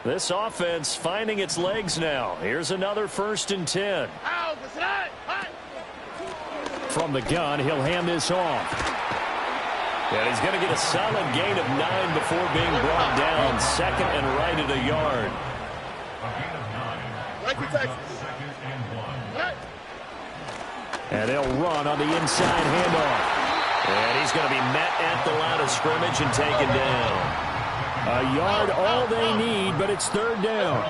This offense finding its legs now. Here's another 1st and 10. From the gun, he'll hand this off. And he's going to get a solid gain of 9 before being brought down. 2nd and right at a yard. And they'll run on the inside handoff. And he's going to be met at the line of scrimmage and taken down. A yard all they need, but it's 3rd down.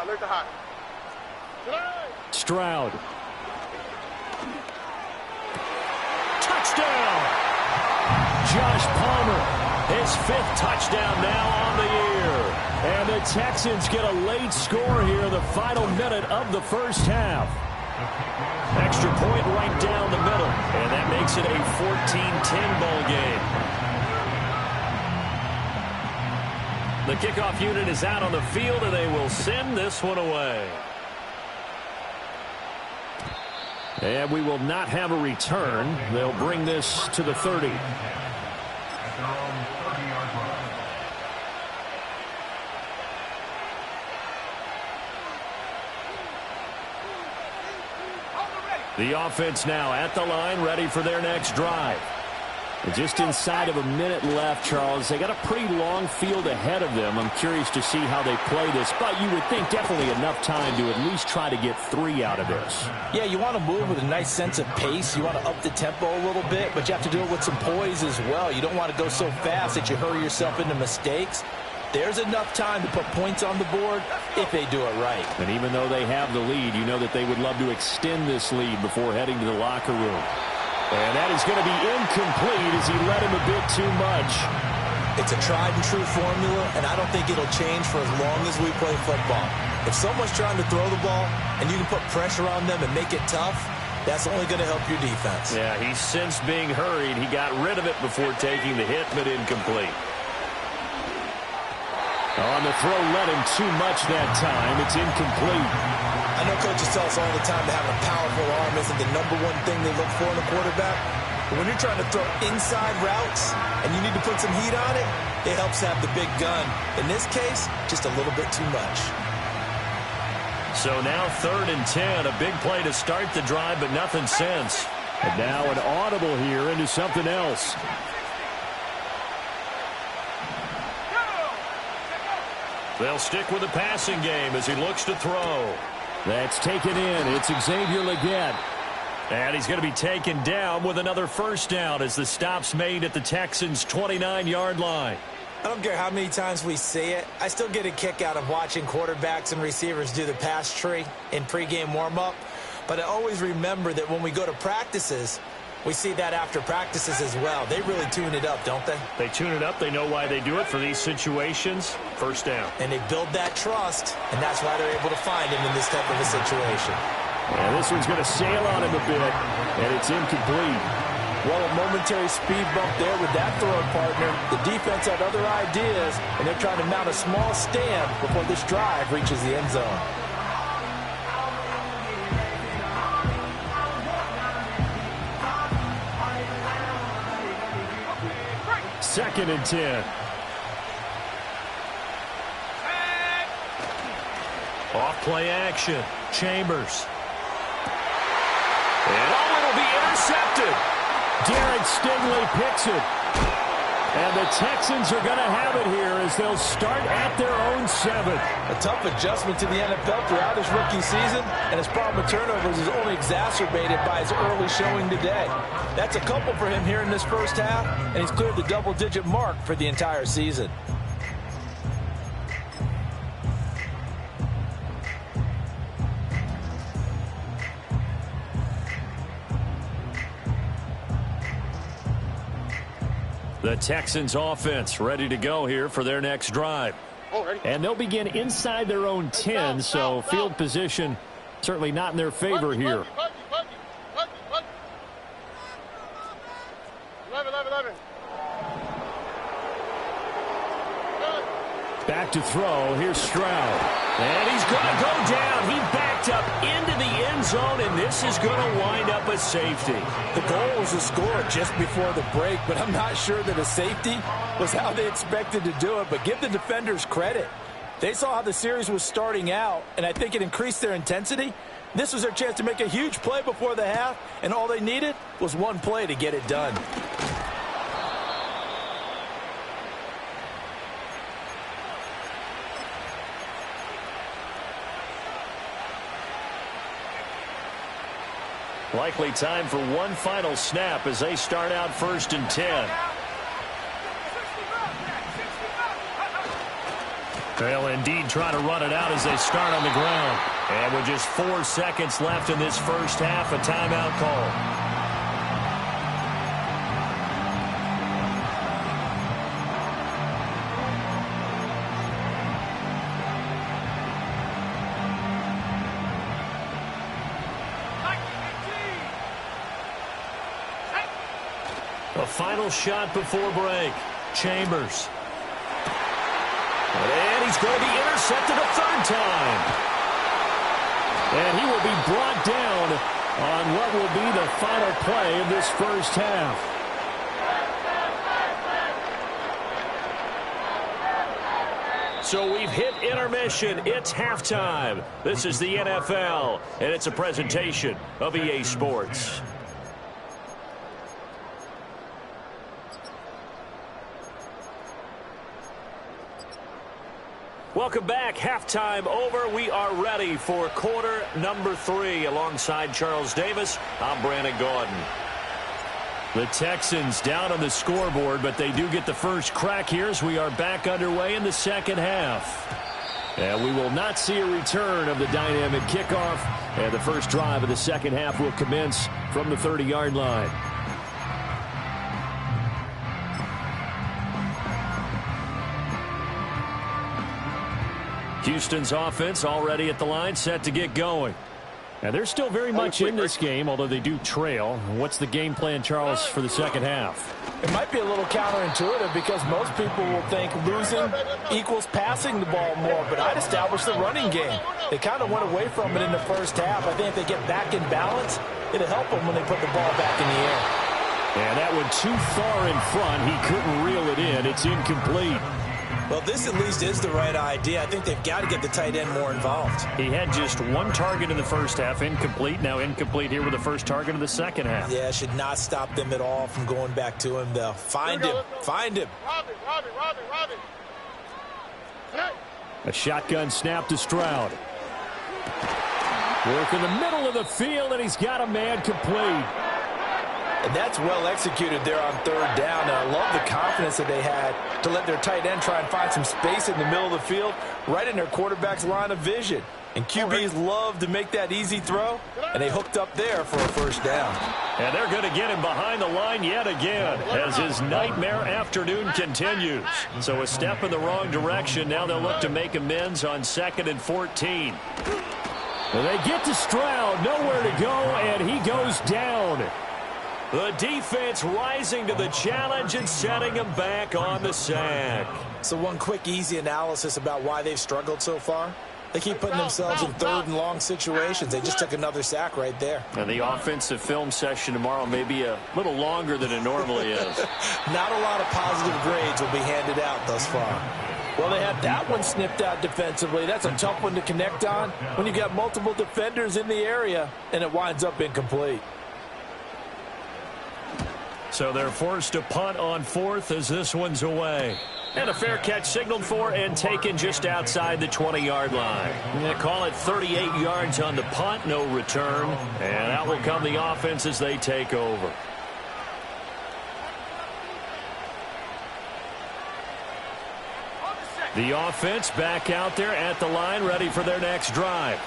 Alert the hot. Stroud. Touchdown! Josh Palmer, his 5th touchdown now on the year. And the Texans get a late score here in the final minute of the first half. Extra point right down the middle, and that makes it a 14-10 ball game. The kickoff unit is out on the field, and they will send this one away. And we will not have a return. They'll bring this to the 30. The offense now at the line, ready for their next drive. And just inside of a minute left, Charles. They got a pretty long field ahead of them. I'm curious to see how they play this, but you would think definitely enough time to at least try to get 3 out of this. Yeah, you want to move with a nice sense of pace. You want to up the tempo a little bit, but you have to do it with some poise as well. You don't want to go so fast that you hurry yourself into mistakes. There's enough time to put points on the board if they do it right. And even though they have the lead, you know that they would love to extend this lead before heading to the locker room. And that is going to be incomplete as he led him a bit too much. It's a tried and true formula, and I don't think it'll change for as long as we play football. If someone's trying to throw the ball and you can put pressure on them and make it tough, that's only going to help your defense. Yeah, he's since being hurried. He got rid of it before taking the hit, but incomplete. On the throw, led him too much that time. It's incomplete. I know coaches tell us all the time that having a powerful arm isn't the #1 thing they look for in a quarterback. But when you're trying to throw inside routes and you need to put some heat on it, it helps have the big gun. In this case, just a little bit too much. So now 3rd and 10. A big play to start the drive, but nothing since. And now an audible here into something else. They'll stick with the passing game as he looks to throw. That's taken in. It's Xavier Legette. And he's going to be taken down with another 1st down as the stop's made at the Texans' 29-yard line. I don't care how many times we see it. I still get a kick out of watching quarterbacks and receivers do the pass tree in pregame warm-up. But I always remember that when we go to practices, we see that after practices as well. They really tune it up, don't they? They tune it up. They know why they do it for these situations. 1st down. And they build that trust, and that's why they're able to find him in this type of a situation. And this one's going to sail on him a bit, and it's incomplete. Well, a momentary speed bump there with that throwing partner. The defense had other ideas, and they're trying to mount a small stand before this drive reaches the end zone. 2nd and 10. Off play action. Chambers. And it'll be intercepted. Derek Stingley picks it. And the Texans are going to have it here as they'll start at their own 7. A tough adjustment to the NFL throughout his rookie season, and his problem with turnovers is only exacerbated by his early showing today. That's a couple for him here in this first half, and he's cleared the double-digit mark for the entire season. The Texans offense ready to go here for their next drive. And they'll begin inside their own 10, so field position certainly not in their favor here. Back to throw. Here's Stroud. And he's going to go down. He backed up into the end zone, and this is going to wind up a safety. The goal was to score just before the break, but I'm not sure that a safety was how they expected to do it. But give the defenders credit. They saw how the series was starting out, and I think it increased their intensity. This was their chance to make a huge play before the half, and all they needed was one play to get it done. Likely time for one final snap as they start out 1st and 10. They'll indeed try to run it out as they start on the ground. And with just 4 seconds left in this first half, a timeout call. A final shot before break. Chambers. And he's going to be intercepted a 3rd time. And he will be brought down on what will be the final play of this first half. So we've hit intermission. It's halftime. This is the NFL, and it's a presentation of EA Sports. Welcome back. Halftime over. We are ready for quarter number 3. Alongside Charles Davis, I'm Brandon Gaudin. The Texans down on the scoreboard, but they do get the first crack here as we are back underway in the second half. And we will not see a return of the dynamic kickoff. And the first drive of the second half will commence from the 30-yard line. Houston's offense already at the line, set to get going. Now, they're still very much in this game, although they do trail. What's the game plan, Charles, for the second half? It might be a little counterintuitive because most people will think losing equals passing the ball more, but I'd establish the running game. They kind of went away from it in the first half. I think if they get back in balance, it'll help them when they put the ball back in the air. And that one too far in front. He couldn't reel it in. It's incomplete. Well, this at least is the right idea. I think they've got to get the tight end more involved. He had just one target in the first half, incomplete. Now incomplete here with the first target of the second half. Yeah, should not stop them at all from going back to him. They'll find him. Find him. Robbie. A shotgun snap to Stroud. Work in the middle of the field, and he's got a man complete. And that's well executed there on 3rd down. And I love the confidence that they had to let their tight end try and find some space in the middle of the field, right in their quarterback's line of vision. And QBs love to make that easy throw, and they hooked up there for a first down. And they're going to get him behind the line yet again as his nightmare afternoon continues. So a step in the wrong direction. Now they'll look to make amends on 2nd and 14. Well, they get to Stroud, nowhere to go, and he goes down. The defense rising to the challenge and setting them back on the sack. So one quick, easy analysis about why they've struggled so far. They keep putting themselves in 3rd and long situations. They just took another sack right there. And the offensive film session tomorrow may be a little longer than it normally is. Not a lot of positive grades will be handed out thus far. Well, they had that one snipped out defensively. That's a tough one to connect on when you got multiple defenders in the area, and it winds up incomplete. So they're forced to punt on 4th as this one's away. And a fair catch signaled for and taken just outside the 20-yard line. They call it 38 yards on the punt, no return. And out will come the offense as they take over. The offense back out there at the line, ready for their next drive.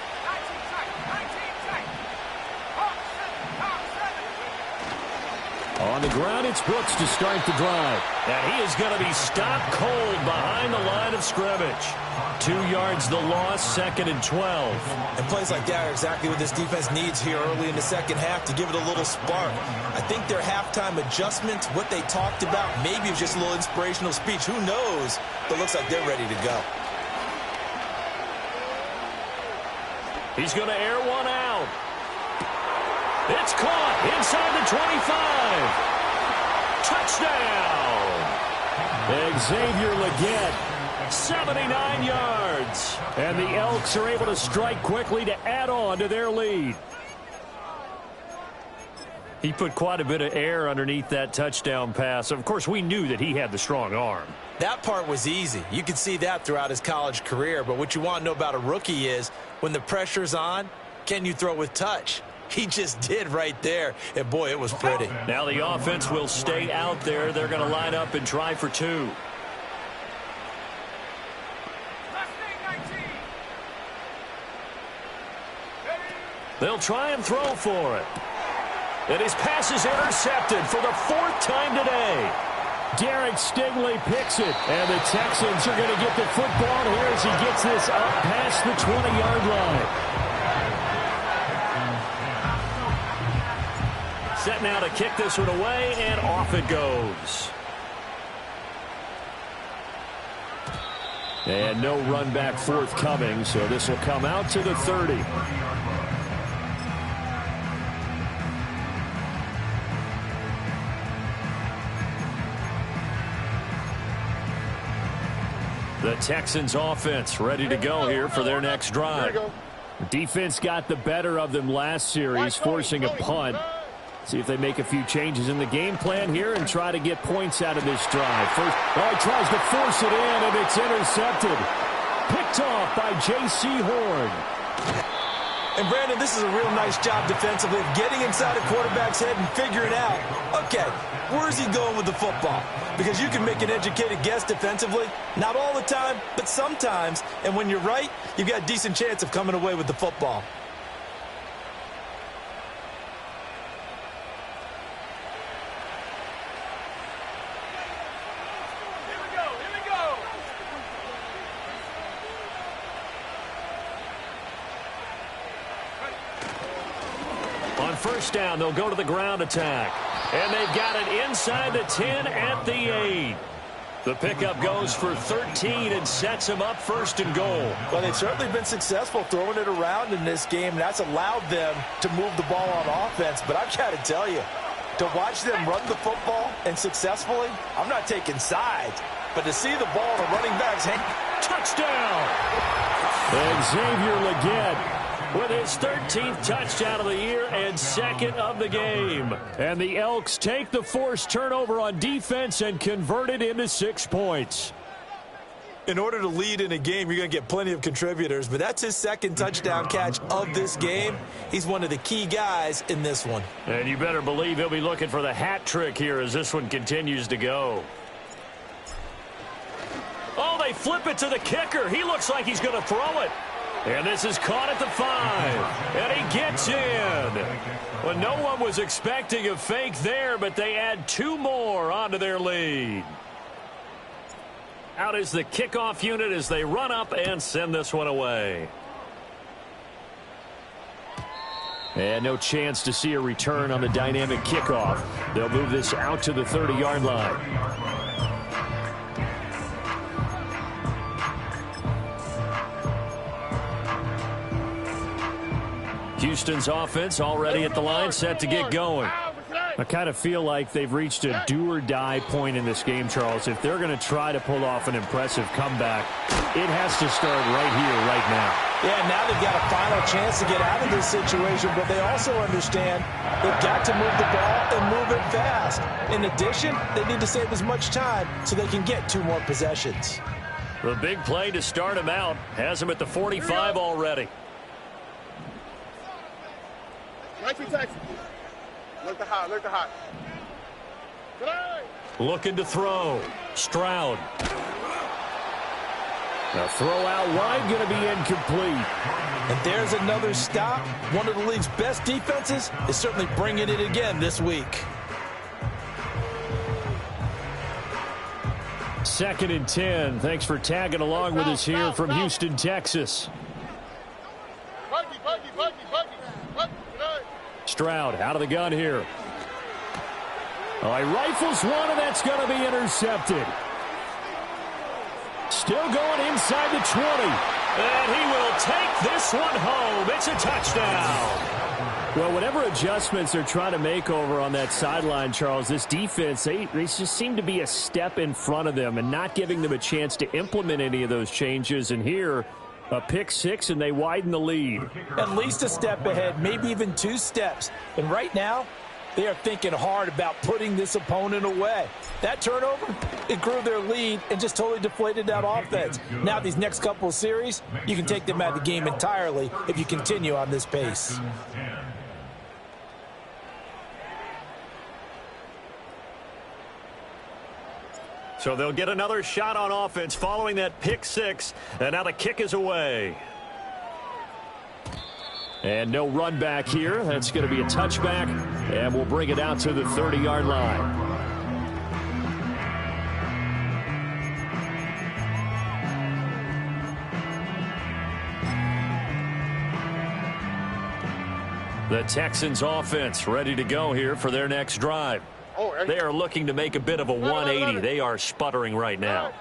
On the ground, it's Brooks to start the drive. And he is going to be stopped cold behind the line of scrimmage. 2 yards the loss, 2nd and 12. And plays like that are exactly what this defense needs here early in the second half to give it a little spark. I think their halftime adjustments, what they talked about, maybe it was just a little inspirational speech. Who knows? But it looks like they're ready to go. He's going to air one out. It's caught inside the 25. Touchdown! Xavier Legette, 79 yards. And the Elks are able to strike quickly to add on to their lead. He put quite a bit of air underneath that touchdown pass. Of course, we knew that he had the strong arm. That part was easy. You could see that throughout his college career. But what you want to know about a rookie is when the pressure's on, can you throw with touch? He just did right there. And, boy, it was pretty. Now the offense will stay out there. They're going to line up and try for 2. They'll try and throw for it. And his pass is intercepted for the 4th time today. Derek Stingley picks it. And the Texans are going to get the football here as he gets this up past the 20-yard line. Set now to kick this one away, and off it goes. And no run back forthcoming, so this will come out to the 30. The Texans offense ready to go here for their next drive. Defense got the better of them last series, forcing a punt. See if they make a few changes in the game plan here and try to get points out of this drive. First, he tries to force it in, and it's intercepted. Picked off by J.C. Horn. And, Brandon, this is a real nice job defensively of getting inside a quarterback's head and figuring out, okay, where's he going with the football? Because you can make an educated guess defensively. Not all the time, but sometimes. And when you're right, you've got a decent chance of coming away with the football. First down, they'll go to the ground attack. And they've got it inside the 10 at the 8. The pickup goes for 13 and sets them up 1st and goal. Well, they've certainly been successful throwing it around in this game, and that's allowed them to move the ball on offense. But I've got to tell you, to watch them run the football and successfully, I'm not taking sides, but to see the ball in the running back's hand. Touchdown! And Xavier Legette with his 13th touchdown of the year and 2nd of the game. And the Elks take the forced turnover on defense and convert it into 6 points. In order to lead in a game, you're going to get plenty of contributors, but that's his 2nd touchdown catch of this game. He's one of the key guys in this one. And you better believe he'll be looking for the hat trick here as this one continues to go. Oh, they flip it to the kicker. He looks like he's going to throw it. And this is caught at the 5. And he gets in. Well, no one was expecting a fake there, but they add 2 more onto their lead. Out is the kickoff unit as they run up and send this one away. And no chance to see a return on the dynamic kickoff. They'll move this out to the 30-yard line. Houston's offense already at the line, set to get going. I kind of feel like they've reached a do-or-die point in this game, Charles. If they're going to try to pull off an impressive comeback, it has to start right here, right now. Yeah, now they've got a final chance to get out of this situation, but they also understand they've got to move the ball and move it fast. In addition, they need to save as much time so they can get 2 more possessions. The big play to start him out has him at the 45 already. Look to hot, look to hot. Looking to throw. Stroud. The throw out wide going to be incomplete. And there's another stop. One of the league's best defenses is certainly bringing it again this week. 2nd and 10. Thanks for tagging along with us here from Houston, Texas. Stroud out of the gun here. Oh, he rifles one, and that's going to be intercepted. Still going inside the 20. And he will take this one home. It's a touchdown. Well, whatever adjustments they're trying to make over on that sideline, Charles, this defense, they just seem to be a step in front of them and not giving them a chance to implement any of those changes. And here, a pick six, and they widen the lead. At least a step ahead, maybe even 2 steps. And right now, they are thinking hard about putting this opponent away. That turnover, it grew their lead and just totally deflated that offense. Now these next couple of series, you can take them out of the game entirely if you continue on this pace. So they'll get another shot on offense following that pick six, and now the kick is away. And no run back here. That's going to be a touchback, and we'll bring it out to the 30-yard line. The Texans offense ready to go here for their next drive. They are looking to make a bit of a 180. They are sputtering right now.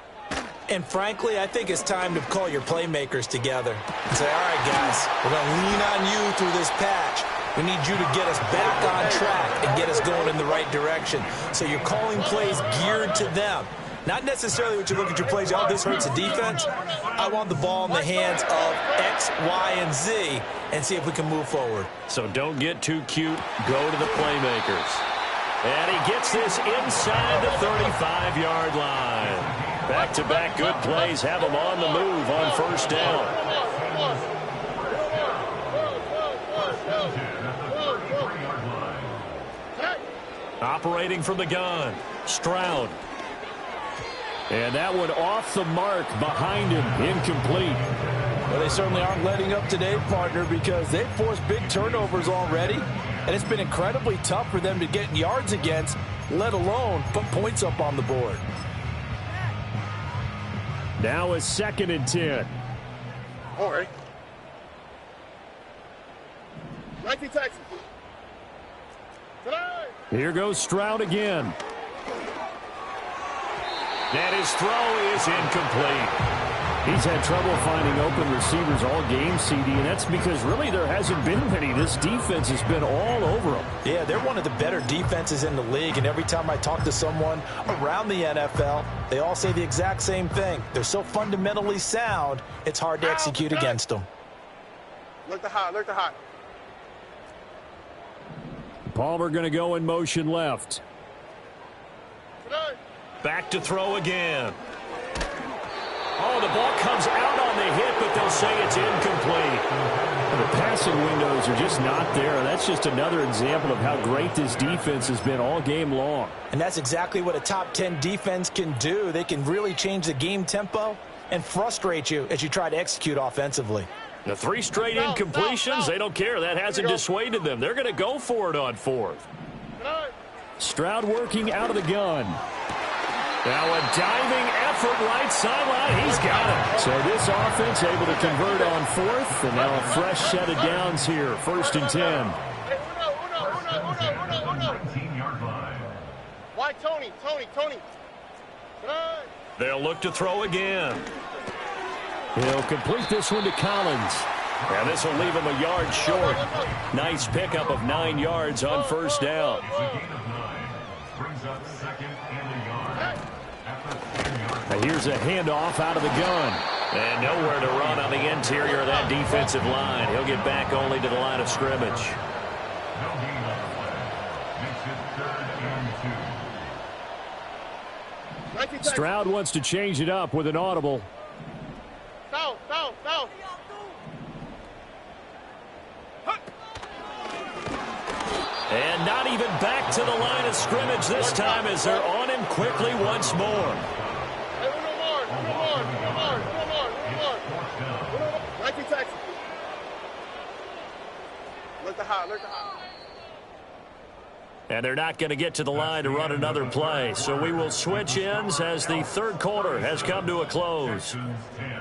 And frankly, I think it's time to call your playmakers together and say, all right, guys, we're going to lean on you through this patch. We need you to get us back on track and get us going in the right direction. So you're calling plays geared to them. Not necessarily what you look at your plays, oh, this hurts the defense. I want the ball in the hands of X, Y, and Z and see if we can move forward. So don't get too cute. Go to the playmakers. And he gets this inside the 35-yard line. Back-to-back good plays have him on the move on first down. Operating from the gun, Stroud. And that one off the mark behind him, incomplete. Well, they certainly aren't letting up today, partner, because they've forced big turnovers already. And it's been incredibly tough for them to get yards against, let alone put points up on the board. Now a 2nd and 10. All right. 19 Texas. Here goes Stroud again. And his throw is incomplete. He's had trouble finding open receivers all game, CD, and that's because really there hasn't been many. This defense has been all over them. Yeah, they're one of the better defenses in the league, and every time I talk to someone around the NFL, they all say the exact same thing. They're so fundamentally sound, it's hard to execute against them. Look the hot, look the hot. Palmer going to go in motion left. Back to throw again. Oh, the ball comes out on the hit, but they'll say it's incomplete. The passing windows are just not there. That's just another example of how great this defense has been all game long. And that's exactly what a top 10 defense can do. They can really change the game tempo and frustrate you as you try to execute offensively. The 3 straight incompletions, they don't care. That hasn't dissuaded them. They're going to go for it on 4th. Stroud working out of the gun. Now a diving effort right sideline. He's got it. So this offense able to convert on 4th. And now a fresh set of downs here. 1st and 10. Why Tony? They'll look to throw again. He'll complete this one to Collins. And this will leave him a yard short. Nice pickup of 9 yards on first down. Now here's a handoff out of the gun. And nowhere to run on the interior of that defensive line. He'll get back only to the line of scrimmage. Stroud wants to change it up with an audible. Foul. And not even back to the line of scrimmage this time as they're on him quickly once more. Look the hot. And they're not going to get to the line to run another play. So we will switch ends as the third quarter has come to a close.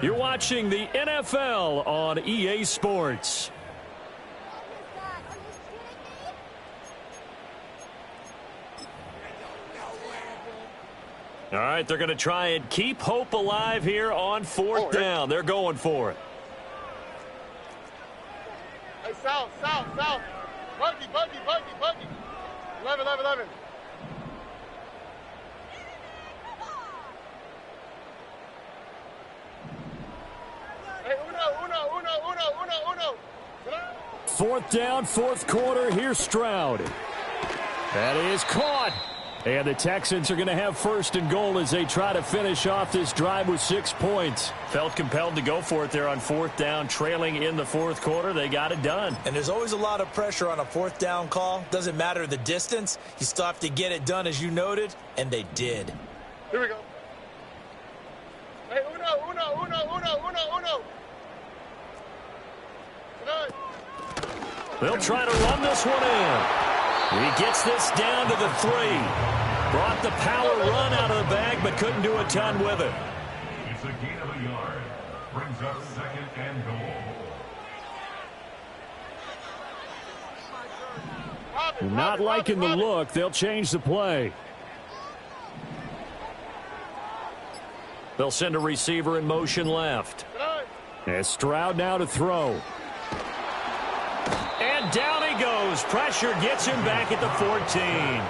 You're watching the NFL on EA Sports. All right, they're going to try and keep hope alive here on fourth down. They're going for it. Hey, south. Buggy. 11. Hey, uno. Fourth down, fourth quarter. Here's Stroud. That is caught. And the Texans are going to have first and goal as they try to finish off this drive with 6 points. Felt compelled to go for it there on fourth down, trailing in the fourth quarter. They got it done. And there's always a lot of pressure on a fourth down call. Doesn't matter the distance. You still have to get it done, as you noted, and they did. Here we go. Hey, uno. They'll try to run this one in. He gets this down to the 3. Brought the power run out of the bag, but couldn't do a ton with it. It's a gain of a yard. Brings up second and goal. Not liking the look. They'll change the play. They'll send a receiver in motion left. As Stroud now to throw. And down he goes. Pressure gets him back at the 14.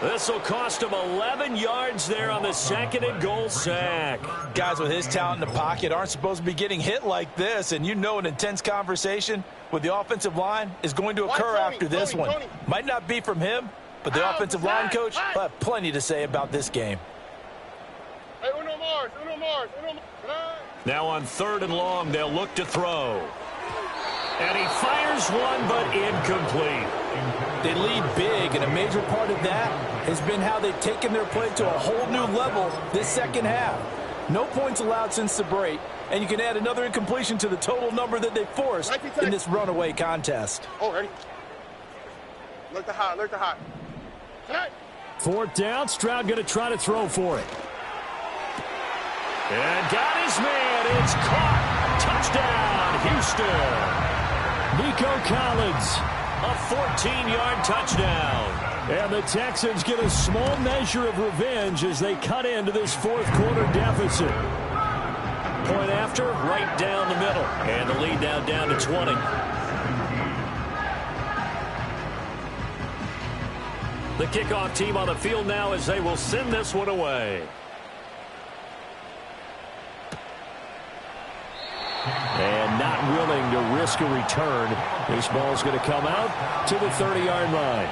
This will cost him 11 yards there on the second and goal sack. Guys with his talent in the pocket aren't supposed to be getting hit like this, and you know an intense conversation with the offensive line is going to occur after this one. Might not be from him, but the offensive line coach will have plenty to say about this game. Hey, uno Mars. Now on third and long, they'll look to throw. And he fires one, but incomplete. They lead big, and a major part of that has been how they've taken their play to a whole new level this second half. No points allowed since the break, and you can add another incompletion to the total number that they forced in this runaway contest. Oh, ready. Look the hot. Fourth down, Stroud going to try to throw for it. And got his man. It's caught. Touchdown, Houston. Nico Collins, a 14-yard touchdown. And the Texans get a small measure of revenge as they cut into this fourth quarter deficit. Point after, right down the middle. And the lead now down to 20. The kickoff team on the field now as they will send this one away. And not willing to risk a return. This ball's going to come out to the 30-yard line.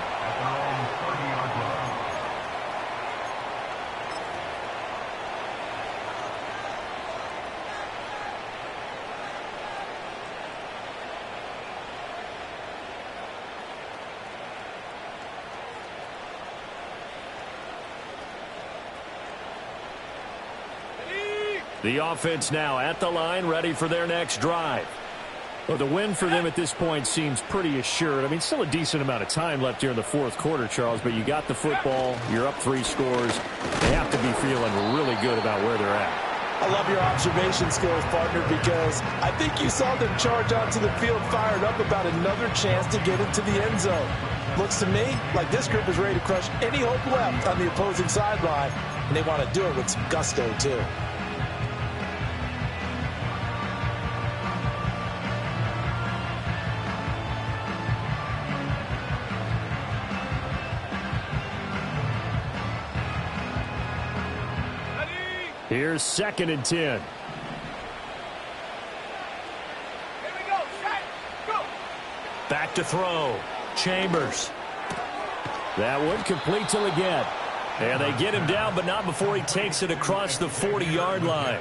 The offense now at the line, ready for their next drive. Well, the win for them at this point seems pretty assured. I mean, still a decent amount of time left here in the fourth quarter, Charles, but you got the football, you're up 3 scores. They have to be feeling really good about where they're at. I love your observation skills, partner, because I think you saw them charge onto the field fired up about another chance to get into the end zone. Looks to me like this group is ready to crush any hope left on the opposing sideline, and they want to do it with some gusto, too. Here's second and 10. Here we go. Go. Back to throw. Chambers. That one complete till again. And they get him down, but not before he takes it across the 40-yard line.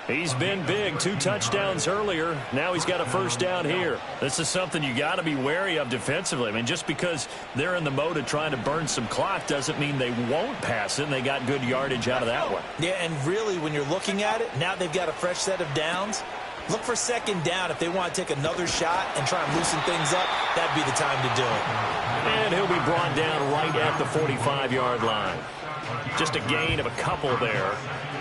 He's been big. 2 touchdowns earlier. Now he's got a first down here. This is something you got to be wary of defensively. I mean, just because they're in the mode of trying to burn some clock doesn't mean they won't pass it, and they got good yardage out of that one. Yeah, and really, when you're looking at it, now they've got a fresh set of downs. Look for second down if they want to take another shot and try and loosen things up. That'd be the time to do it. And he'll be brought down right at the 45-yard line. Just a gain of a couple there.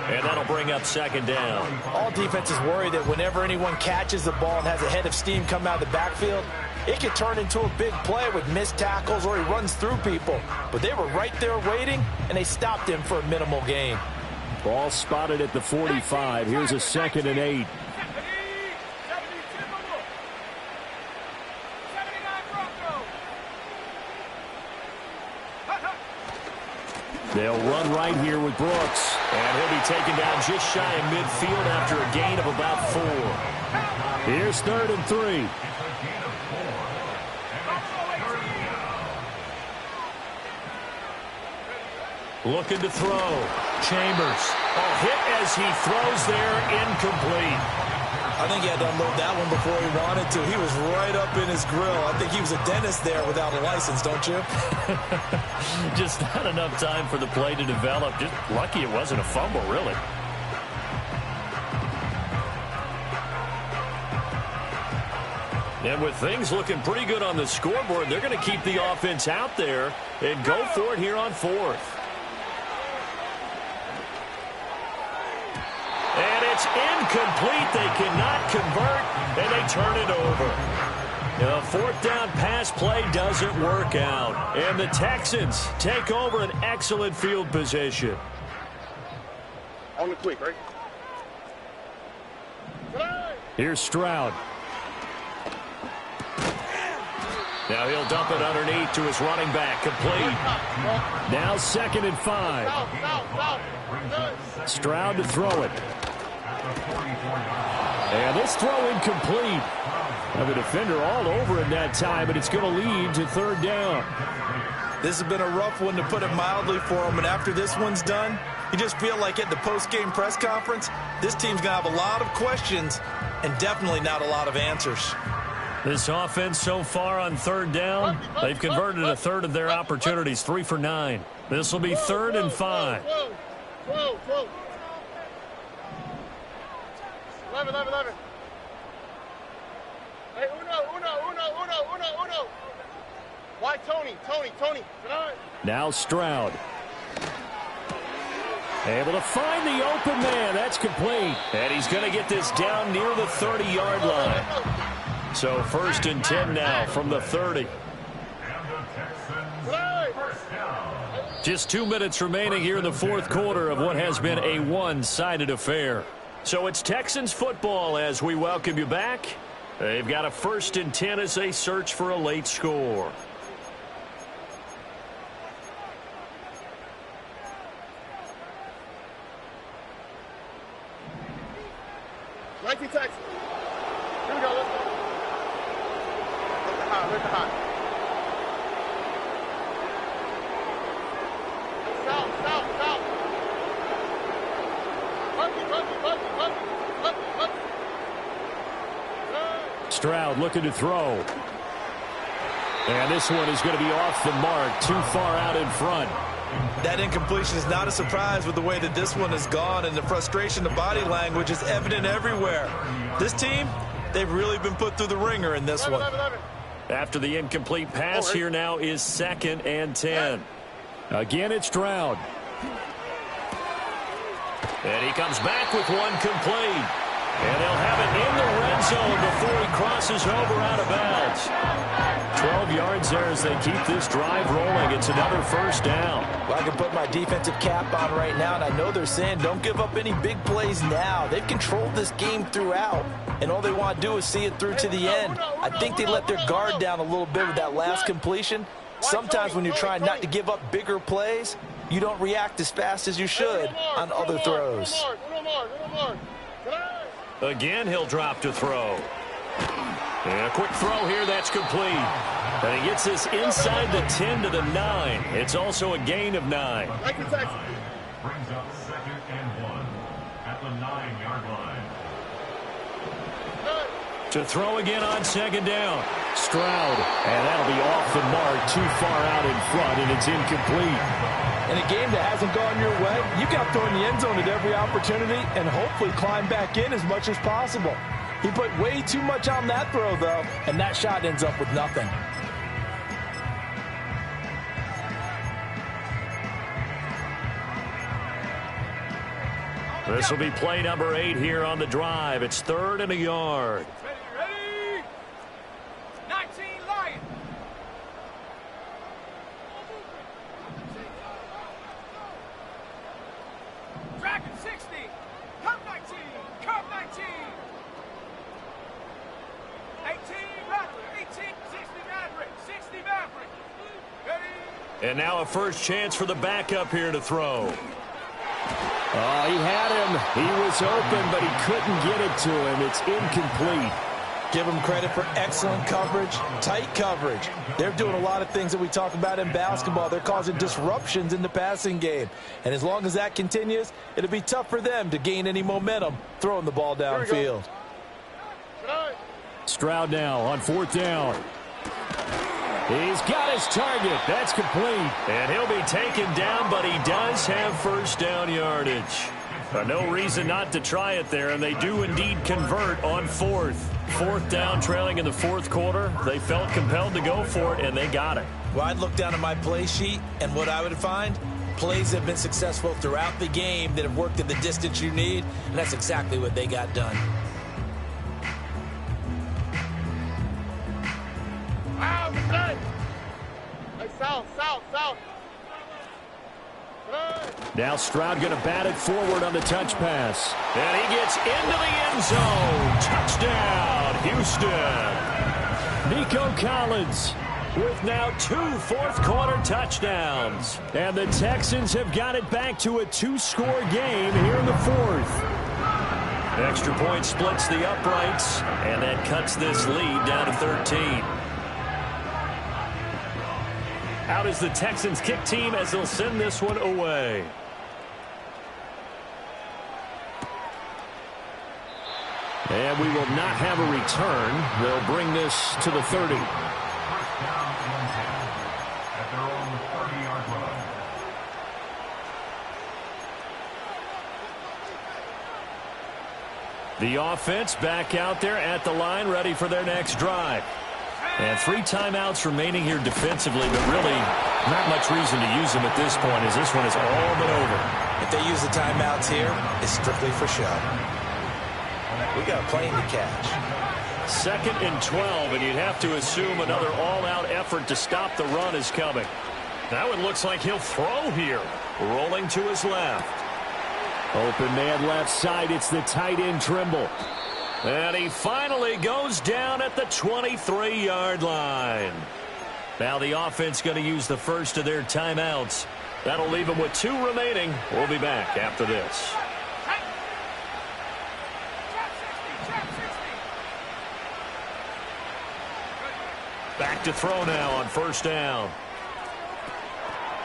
And that'll bring up second down. All defenses worry that whenever anyone catches the ball and has a head of steam come out of the backfield, it could turn into a big play with missed tackles or he runs through people. But they were right there waiting, and they stopped him for a minimal gain. Ball spotted at the 45. Here's a 2nd and 8. They'll run right here with Brooks. And he'll be taken down just shy of midfield after a gain of about 4. Here's 3rd and 3. Looking to throw. Chambers. Oh, hit as he throws there, incomplete. I think he had to unload that one before he wanted to. He was right up in his grill. I think he was a dentist there without a license, don't you? Just not enough time for the play to develop. Just lucky it wasn't a fumble, really. And with things looking pretty good on the scoreboard, they're going to keep the offense out there and go for it here on 4th. And it's incomplete. They cannot convert, and they turn it over. The 4th down pass play doesn't work out. And the Texans take over an excellent field position. On the quick, right? Here's Stroud. Now he'll dump it underneath to his running back. Complete. Now 2nd and 5. Stroud to throw it. And this throw incomplete. Have a defender all over him that time, but it's going to lead to 3rd down. This has been a rough one, to put it mildly, for him. And after this one's done, you just feel like at the post-game press conference, this team's going to have a lot of questions and definitely not a lot of answers. This offense so far on 3rd down, they've converted a third of their opportunities, 3 for 9. This will be 3rd and 5. 11. Hey, uno. Why Tony? Now Stroud. Able to find the open man. That's complete. And he's going to get this down near the 30-yard line. So 1st and 10 now from the 30. Just 2 minutes remaining here in the 4th quarter of what has been a one-sided affair. So it's Texans football as we welcome you back. They've got a 1st and 10 as they search for a late score. Right to Texas. Here we go. Let's go. Let the high. Stop. Stroud looking to throw. And this one is going to be off the mark, too far out in front. That incompletion is not a surprise with the way that this one has gone, and the frustration, the body language is evident everywhere. This team, they've really been put through the ringer in this one. After the incomplete pass, here now is 2nd and 10. Again, it's Stroud. And he comes back with one complete. And they'll have it in the red zone before he crosses over out of bounds. 12 yards there as they keep this drive rolling. It's another 1st down. Well, I can put my defensive cap on right now, and I know they're saying don't give up any big plays now. They've controlled this game throughout, and all they want to do is see it through to the end. I think they let their guard down a little bit with that last completion. Sometimes when you're trying not to give up bigger plays, you don't react as fast as you should on other throws. Again, he'll drop to throw. And a quick throw here, that's complete. And he gets this inside the 10 to the 9. It's also a gain of 9. Brings up 2nd and 1 at the 9-yard line. To throw again on 2nd down. Stroud. And that'll be off the mark, too far out in front, and it's incomplete. In a game that hasn't gone your way, you got to throw in the end zone at every opportunity and hopefully climb back in as much as possible. He put way too much on that throw, though, and that shot ends up with nothing. This will be play number 8 here on the drive. It's 3rd and a yard. Ready? 19 Lion. Dragon 60. Curve 19. Curve 19. 18 Rattler. 18. 60 Maverick. 60 Maverick. Ready? And now a first chance for the backup here to throw. Oh, he had him. He was open, but he couldn't get it to him. It's incomplete. Give them credit for excellent coverage, tight coverage. They're doing a lot of things that we talk about in basketball. They're causing disruptions in the passing game. And as long as that continues, it'll be tough for them to gain any momentum throwing the ball downfield. Stroud now on 4th down. He's got his target. That's complete. And he'll be taken down, but he does have first down yardage. No reason not to try it there, and they do indeed convert on 4th. 4th down, trailing in the 4th quarter. They felt compelled to go for it, and they got it. Well, I'd look down at my play sheet, and what I would find, plays have been successful throughout the game that have worked at the distance you need, and that's exactly what they got done. South. Now Stroud going to bat it forward on the touch pass. And he gets into the end zone. Touchdown, Houston. Nico Collins with now 2 fourth-quarter touchdowns. And the Texans have got it back to a 2-score game here in the 4th. Extra point splits the uprights, and that cuts this lead down to 13. Out is the Texans kick team as they'll send this one away. And we will not have a return. They'll bring this to the 30. At their own 30-yard line. The offense back out there at the line, ready for their next drive. And 3 timeouts remaining here defensively, but really not much reason to use them at this point, as this one is all but over. If they use the timeouts here, it's strictly for show. We got a plane to catch. 2nd and 12, and you'd have to assume another all-out effort to stop the run is coming. Now it looks like he'll throw here, rolling to his left. Open man left side. It's the tight end Trimble. And he finally goes down at the 23-yard line. Now the offense going to use the first of their timeouts. That'll leave them with 2 remaining. We'll be back after this. Back to throw now on 1st down.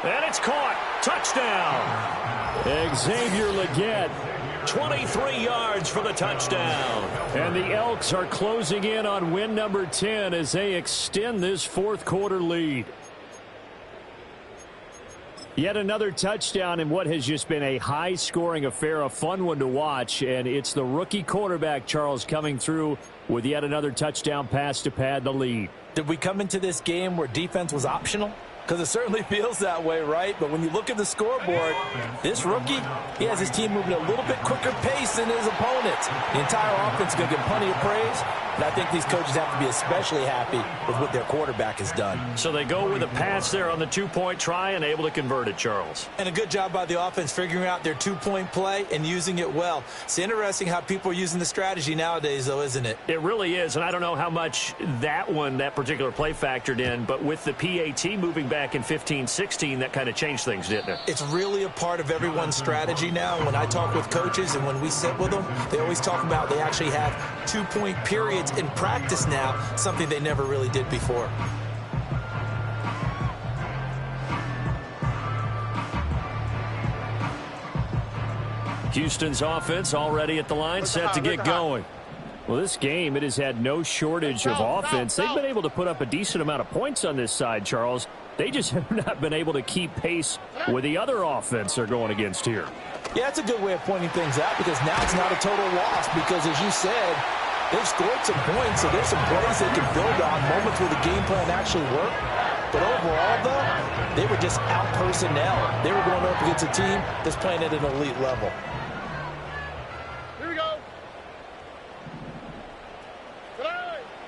And it's caught. Touchdown. Xavier Legette. 23 yards for the touchdown. And the Elks are closing in on win number 10 as they extend this 4th quarter lead. Yet another touchdown in what has just been a high-scoring affair, a fun one to watch. And it's the rookie quarterback, Charles, coming through with yet another touchdown pass to pad the lead. Did we come into this game where defense was optional? Because it certainly feels that way, right? But when you look at the scoreboard, this rookie, he has his team moving at a little bit quicker pace than his opponents. The entire offense is going to get plenty of praise. And I think these coaches have to be especially happy with what their quarterback has done. So they go with a pass there on the 2-point try and able to convert it, Charles. And a good job by the offense figuring out their 2-point play and using it well. It's interesting how people are using the strategy nowadays, though, isn't it? It really is, and I don't know how much that particular play factored in, but with the PAT moving back in 15-16, that kind of changed things, didn't it? It's really a part of everyone's strategy now. When I talk with coaches and when we sit with them, they always talk about they actually have 2-point periods in practice now, something they never really did before. Houston's offense already at the line, set to get going. Well, this game, it has had no shortage of offense. They've been able to put up a decent amount of points on this side, Charles. They just have not been able to keep pace with the other offense they're going against here. Yeah, that's a good way of pointing things out, because now it's not a total loss, because as you said, They've scored some points, so there's some plays they can build on, moments where the game plan actually worked. But overall, though, they were just out personnel. They were going up against a team that's playing at an elite level. Here we go.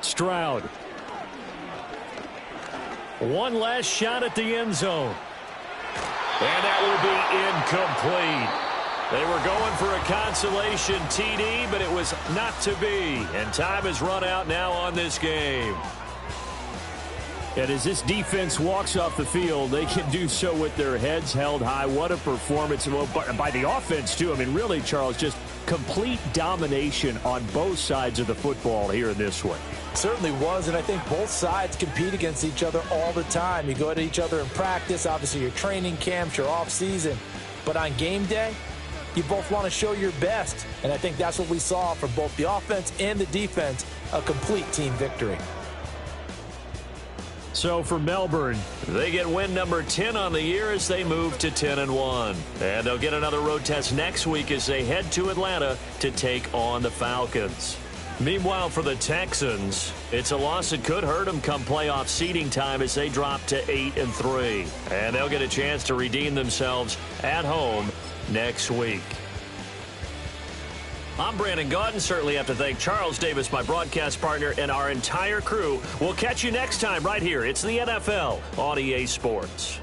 Stroud. One last shot at the end zone. And that will be incomplete. They were going for a consolation TD, but it was not to be. And time has run out now on this game. And as this defense walks off the field, they can do so with their heads held high. What a performance by the offense, too. I mean, really, Charles, just complete domination on both sides of the football here in this one. Certainly was, and I think both sides compete against each other all the time. You go at each other in practice, obviously your training camps, your off-season. But on game day, you both want to show your best. And I think that's what we saw for both the offense and the defense, a complete team victory. So for Melbourne, they get win number 10 on the year as they move to 10-1. And they'll get another road test next week as they head to Atlanta to take on the Falcons. Meanwhile, for the Texans, it's a loss that could hurt them come playoff seeding time as they drop to 8-3. And they'll get a chance to redeem themselves at home next week. I'm Brandon Gaudin. Certainly have to thank Charles Davis, my broadcast partner, and our entire crew. We'll catch you next time right here. It's the NFL on EA Sports.